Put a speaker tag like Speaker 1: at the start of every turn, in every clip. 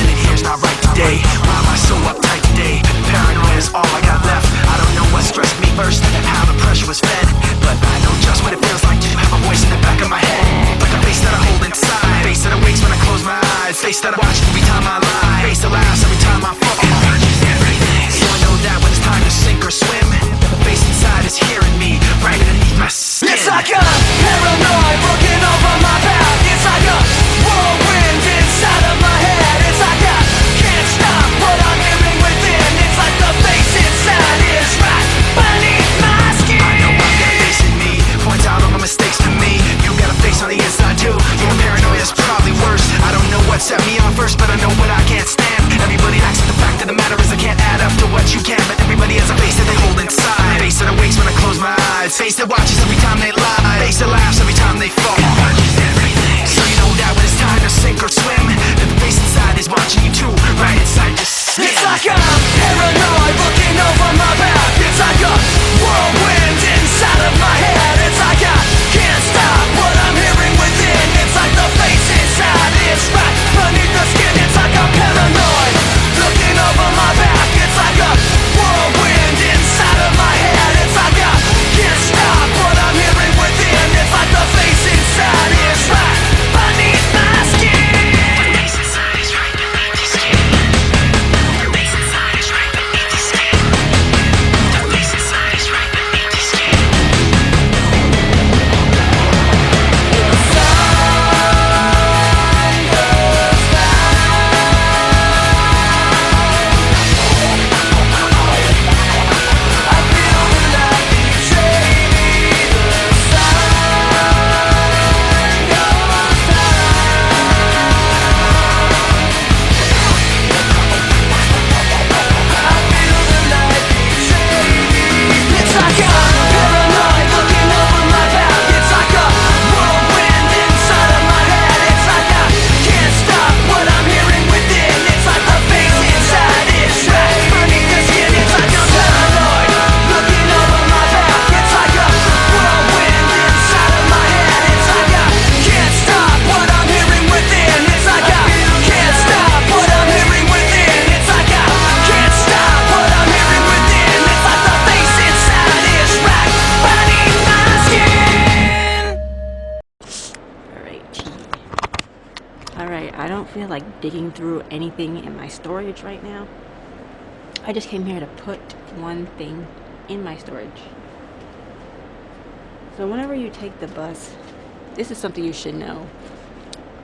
Speaker 1: in here's not right today. Why am I so uptight today? Paranoia is all I got left. I don't know what stressed me first, how the pressure was fed, but I know just what it feels like to have a voice in the back of my head, like a face that I hold inside, face that awakes when I close my eyes, face that I watch every time I lie, face that laughs every time I fall. So I know that when it's time to sink or swim, the face inside is hearing me right underneath my skin.
Speaker 2: It's like a paranoid looking over my back. It's like a whirlwind inside of my head. It's like I can't stop what I'm hearing within. It's like the face inside is right beneath my skin.
Speaker 1: I know I've got a face in me, points out all my mistakes to me. You got a face on the inside too. Your paranoia is probably worse. I don't know what set me on first, but I know what I can't stand. Everybody acts like the fact of the matter is I can't add up to what you can, but everybody has a face that they hold inside, face that awakes when I close my eyes, face that watches every time they lie, face that laughs every time they fall. So you know that when it's time to sink or swim, that the face inside is watching you too, right inside your skin.
Speaker 2: It's like I'm paranoid looking over my back. It's like a whirlwind inside of my head. It's like I can't stop what I'm hearing within. It's like the face inside is right beneath the skin. It's like I'm paranoid looking over my back. It's like a whirlwind inside of my head. It's like I can't stop what I'm hearing within. It's like the face inside is right beneath my skin. The face inside is right beneath the skin. The face inside is right beneath the skin. The face inside is right beneath the skin. The sun goes I feel the light betray me. The sun goes I feel the light betray me. It's like I'm paranoid looking over my back. It's like a whirlwind inside of my head. It's like I can't stop what I'm hearing within. It's like the face inside is right beneath the skin. It's like I'm paranoid looking over my back. It's like a whirlwind inside of my head. It's like I can't stop what I'm hearing within. It's like I can't stop what I'm hearing within. It's like I can't stop what I'm hearing within. It's like the face inside is right beneath my skin.
Speaker 3: Alright, I don't feel like digging through anything in my storage right now. I just came here to put one thing in my storage. So whenever you take the bus, this is something you should know.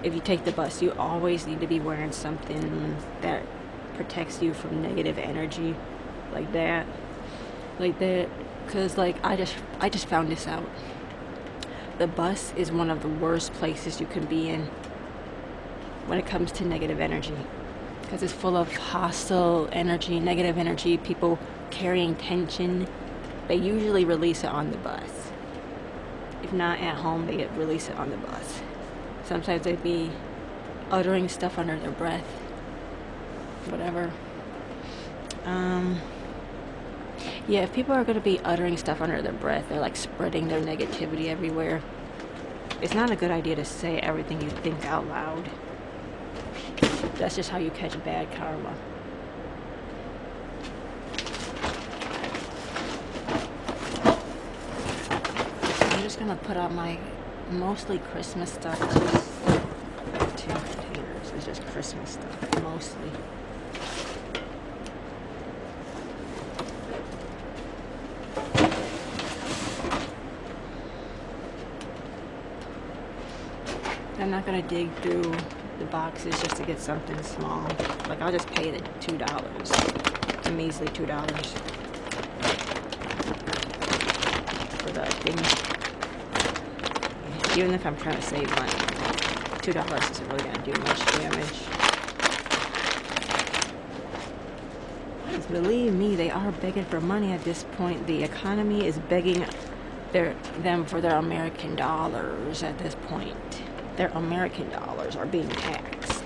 Speaker 3: If you take the bus, you always need to be wearing something that protects you from negative energy, like that, because like I just found this out. The bus is one of the worst places you can be in when it comes to negative energy, because it's full of hostile energy, negative energy, people carrying tension. They usually release it on the bus. If not at home, they release it on the bus. Sometimes they'd be uttering stuff under their breath, whatever. Yeah, if people are going to be uttering stuff under their breath, they're like spreading their negativity everywhere. It's not a good idea to say everything you think out loud. That's just how you catch bad karma. I'm just gonna put out my mostly Christmas stuff. Two containers. It's just Christmas stuff, mostly. I'm not gonna dig through the boxes just to get something small. Like, I'll just pay the $2, a measly $2 for that thing. Even if I'm trying to save money, $2 isn't really gonna do much damage. Because believe me, they are begging for money at this point. The economy is begging them for their American dollars at this point. Their American dollars are being taxed.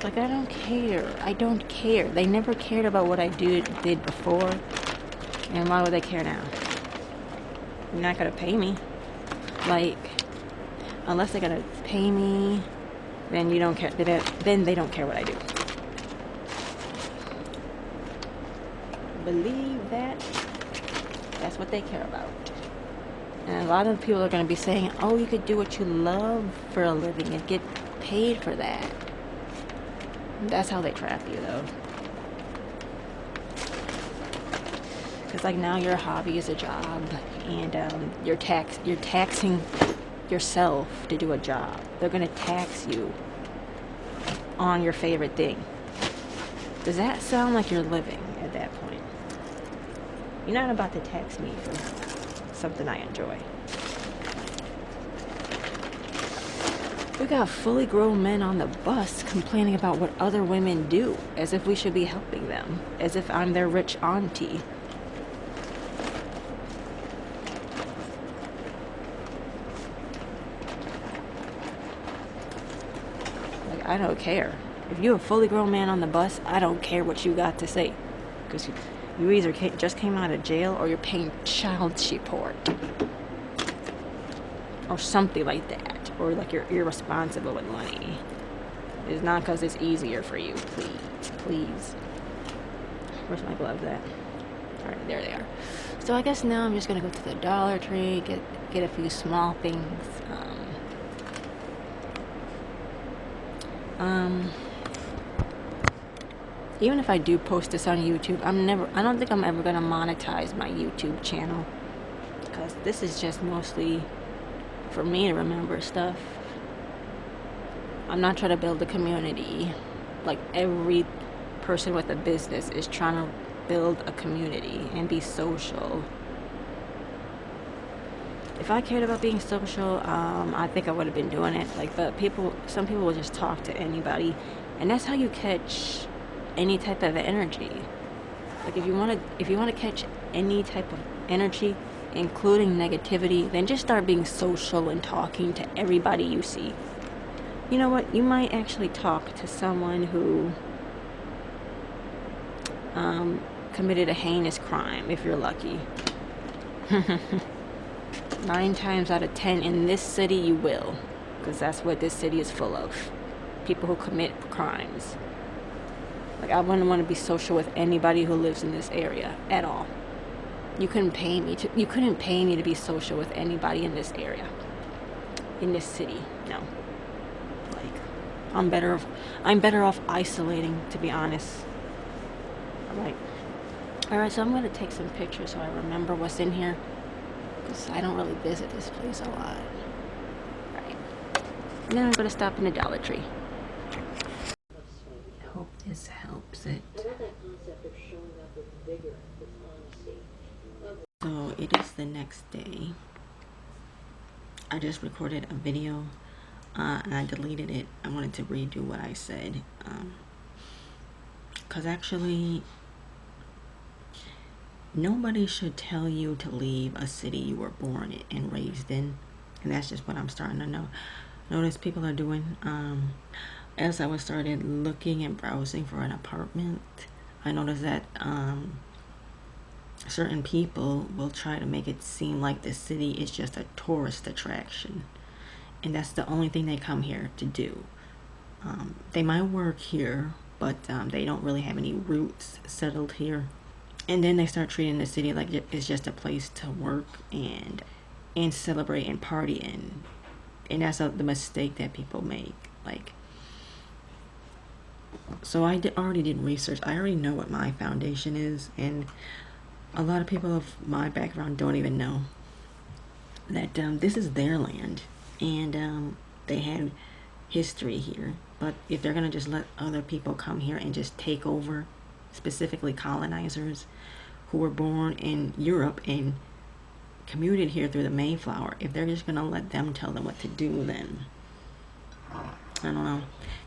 Speaker 3: Like, I don't care. I don't care. They never cared about what I did before. And why would they care now? You're not gonna pay me. Like, unless they're gonna pay me then you don't care. Then they don't care what I do. Believe that. That's what they care about. And a lot of people are going to be saying, oh, you could do what you love for a living and get paid for that. That's how they trap you, though. Because like now your hobby is a job, and you're taxing yourself to do a job. They're going to tax you on your favorite thing. Does that sound like you're living at that point? You're not about to tax me for something I enjoy. We got fully grown men on the bus complaining about what other women do, as if we should be helping them, as if I'm their rich auntie. Like, I don't care. If you're a fully grown man on the bus, I don't care what you got to say. Because you either just came out of jail or you're paying child support. Or something like that. Or like you're irresponsible with money. It's not because it's easier for you. Please. Where's my gloves at? Alright, there they are. So I guess now I'm just going to go to the Dollar Tree, get a few small things. Even if I do post this on YouTube, I don't think I'm ever going to monetize my YouTube channel, because this is just mostly for me to remember stuff. I'm not trying to build a community. Like every person with a business is trying to build a community and be social. If I cared about being social, I think I would have been doing it. Like, but some people will just talk to anybody, and that's how you catch any type of energy. Like if you want to catch any type of energy, including negativity, then just start being social and talking to everybody you see. You know what? You might actually talk to someone who committed a heinous crime if you're lucky. 9 times out of 10 in this city you will, because that's what this city is full of. People who commit crimes. Like, I wouldn't want to be social with anybody who lives in this area at all. You couldn't pay me to be social with anybody in this area, in this city. No. Like, I'm better off isolating, to be honest. Alright, so I'm going to take some pictures so I remember what's in here, because I don't really visit this place a lot. Alright. And then I'm going to stop in the Dollar Tree. I hope this helps it. So it is the next day. I just recorded a video and I deleted it. I wanted to redo what I said. Because actually, nobody should tell you to leave a city you were born and raised in. And that's just what I'm starting to notice people are doing. As I started looking and browsing for an apartment, I noticed that certain people will try to make it seem like the city is just a tourist attraction, and that's the only thing they come here to do. They might work here, but they don't really have any roots settled here, and then they start treating the city like it's just a place to work and celebrate and party in, and that's the mistake that people make. Like, so I already did research. I already know what my foundation is, and a lot of people of my background don't even know that this is their land, and they had history here. But if they're gonna just let other people come here and just take over, specifically colonizers who were born in Europe and commuted here through the Mayflower, if they're just gonna let them tell them what to do, then I don't know,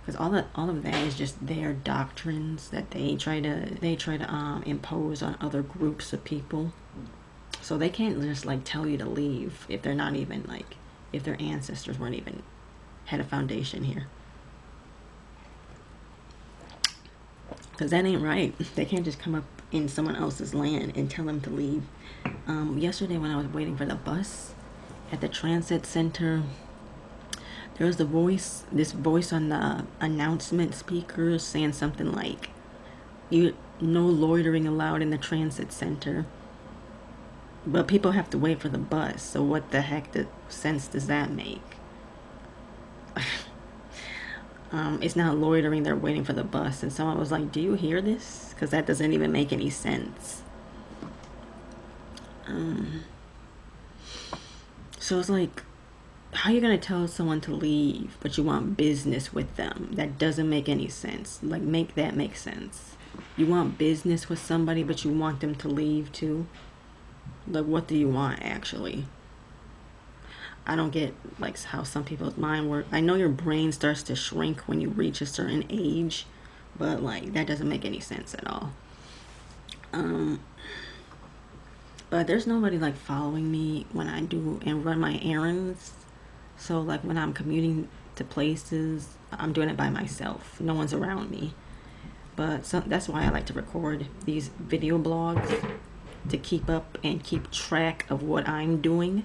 Speaker 3: because all of that is just their doctrines that they try to impose on other groups of people. So they can't just like tell you to leave if they're not even like, if their ancestors weren't even had a foundation here, because that ain't right. They can't just come up in someone else's land and tell them to leave. Yesterday when I was waiting for the bus at the transit center, There was this voice on the announcement speakers saying something like, no loitering allowed in the transit center. But people have to wait for the bus, so what the heck sense does that make? It's not loitering, they're waiting for the bus. And someone was like, do you hear this? Because that doesn't even make any sense. So it's like, how are you going to tell someone to leave, but you want business with them? That doesn't make any sense. Like, make that make sense. You want business with somebody, but you want them to leave too? Like, what do you want, actually? I don't get, like, how some people's mind work. I know your brain starts to shrink when you reach a certain age, but, like, that doesn't make any sense at all. But there's nobody, like, following me when I do and run my errands. So, like, when I'm commuting to places, I'm doing it by myself. No one's around me. But that's why I like to record these video blogs, to keep up and keep track of what I'm doing.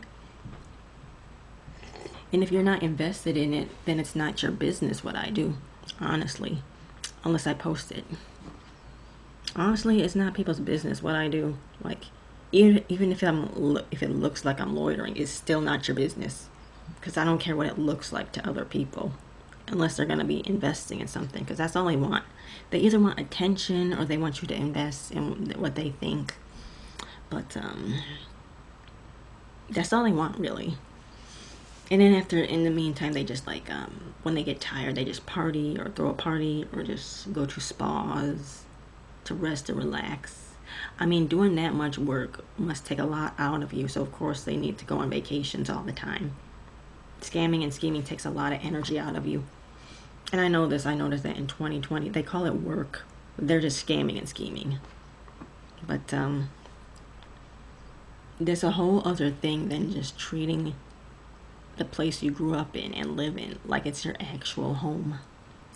Speaker 3: And if you're not invested in it, then it's not your business what I do, honestly, unless I post it. Honestly, it's not people's business what I do. Like, even if it looks like I'm loitering, it's still not your business, because I don't care what it looks like to other people, unless they're going to be investing in something, because that's all they want. They either want attention or they want you to invest in what they think. But that's all they want, really. And then in the meantime, they just, like, when they get tired, they just party or throw a party or just go to spas to rest and relax. I mean, doing that much work must take a lot out of you. So, of course, they need to go on vacations all the time. Scamming and scheming takes a lot of energy out of you. And I know this. I noticed that in 2020. They call it work. They're just scamming and scheming. But there's a whole other thing than just treating the place you grew up in and live in like it's your actual home,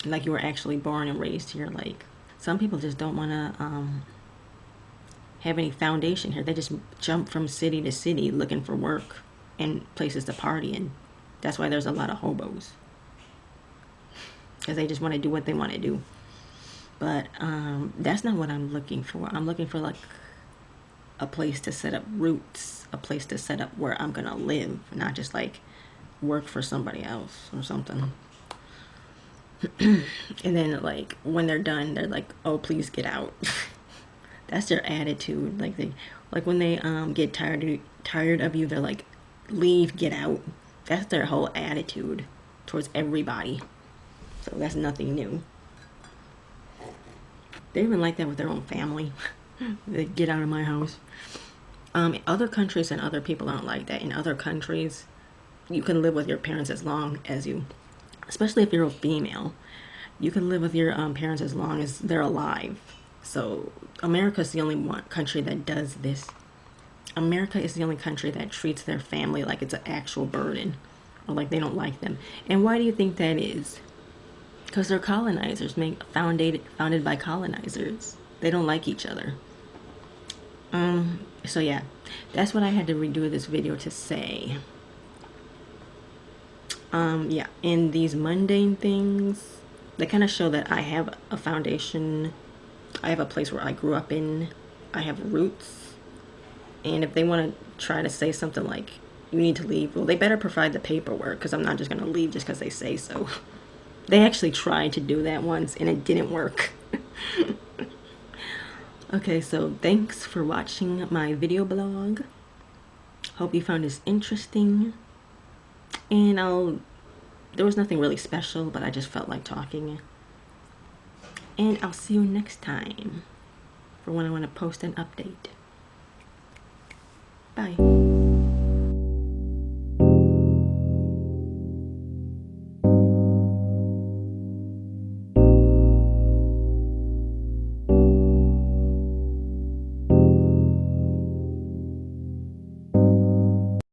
Speaker 3: like you were actually born and raised here. Like, some people just don't want to have any foundation here. They just jump from city to city looking for work and places to party, and that's why there's a lot of hobos, because they just want to do what they want to do. But that's not what I'm looking for. I'm looking for, like, a place to set up roots, a place to set up where I'm gonna live, not just, like, work for somebody else or something. And then, like, when they're done, they're like, oh, please get out. That's their attitude. Like when they get tired of you, they're like, leave, get out. That's their whole attitude towards everybody. So that's nothing new. They even like that with their own family. They get out of my house. Other countries and other people aren't like that. In other countries, you can live with your parents as long as you, especially if you're a female, you can live with your parents as long as they're alive. So America's the only country that does this. America is the only country that treats their family like it's an actual burden, or like they don't like them. And why do you think that is? Because they're colonizers, founded by colonizers. They don't like each other. So yeah, that's what I had to redo this video to say. Yeah, and these mundane things, they kind of show that I have a foundation. I have a place where I grew up in. I have roots. And if they want to try to say something like, you need to leave, well, they better provide the paperwork, because I'm not just going to leave just because they say so. They actually tried to do that once, and it didn't work. Okay, so thanks for watching my video blog. Hope you found this interesting. And there was nothing really special, but I just felt like talking. And I'll see you next time for when I want to post an update. Bye.